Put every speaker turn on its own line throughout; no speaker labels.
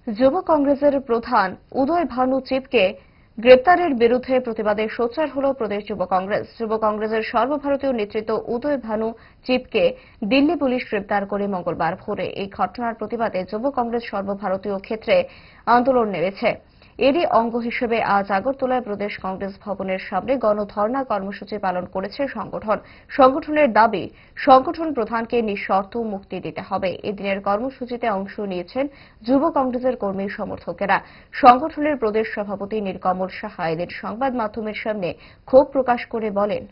যুব কংগ্রেসের প্রধান উদয় ভানু চিপকে গ্রেপ্তারের বিরুদ্ধে প্রতিবাদে সোচ্চার হল প্রদেশ যুব কংগ্রেস। যুব কংগ্রেসের সর্বভারতীয় নেতৃত্ব উদয় ভানু চিপকে দিল্লি পুলিশ গ্রেপ্তার করে মঙ্গলবার ভোরে। এই ঘটনার প্রতিবাদে যুব কংগ্রেস সর্বভারতীয় ক্ষেত্রে আন্দোলন নেমেছে। এরই অঙ্গ হিসেবে আজ আগরতলায় প্রদেশ কংগ্রেস ভবনের সামনে গণধর্ণা কর্মসূচি পালন করেছে সংগঠনের দাবি সংগঠন প্রধানকে নিঃশর্ত মুক্তি দিতে হবে। এদিনের কর্মসূচিতে অংশ নিয়েছেন যুব কংগ্রেসের কর্মী সমর্থকেরা। সংগঠনের প্রদেশ সভাপতি নীলকমল সাহা এদিন সংবাদ মাধ্যমের সামনে ক্ষোভ প্রকাশ করে বলেন,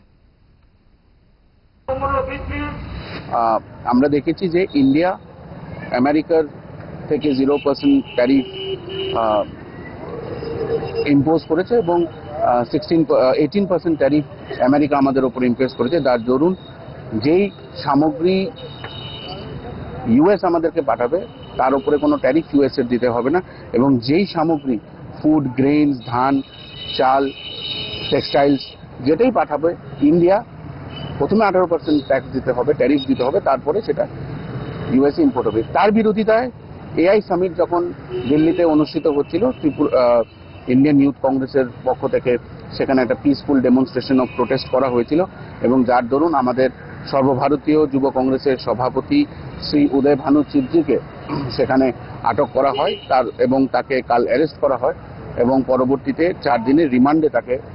আমরা দেখেছি যে ইন্ডিয়া আমেরিকার থেকে 0% ট্যারিফ ইম্পোজ করেছে এবং 18% ট্যারিফ আমেরিকা আমাদের উপর ইম্পোজ করেছে। যার দরুন যেই সামগ্রী ইউএস আমাদেরকে পাঠাবে তার উপরে কোনো ট্যারিফ ইউএস এর দিতে হবে না, এবং যেই সামগ্রী ফুড, গ্রেইনস, ধান, চাল, টেক্সটাইলস যেটাই পাঠাবে ইন্ডিয়া প্রথমে 18% ট্যাক্স দিতে হবে, ট্যারিফ দিতে হবে, তারপরে সেটা ইউএসএ ইম্পোর্ট হবে। তার বিরোধিতায় এআই সামিট যখন দিল্লিতে অনুষ্ঠিত হচ্ছিল, ইন্ডিয়ান ইউথ কংগ্রেসের পক্ষ থেকে সেখানে একটা পিসফুল ডেমনস্ট্রেশন অফ প্রোটেস্ট করা হয়েছিল, এবং যার দরুন আমাদের সর্বভারতীয় যুব কংগ্রেসের সভাপতি শ্রী উদয় ভানু চিপজিকে সেখানে আটক করা হয় এবং তাকে কাল অ্যারেস্ট করা হয়, এবং পরবর্তীতে 4 দিনের রিমান্ডে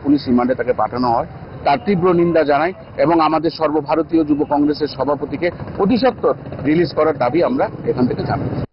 পুলিশ রিমান্ডে তাকে পাঠানো হয়। তার তীব্র নিন্দা জানাই এবং আমাদের সর্বভারতীয় যুব কংগ্রেসের সভাপতিকে অতি সত্বর রিলিজ করার দাবি আমরা এখান থেকে জানাই।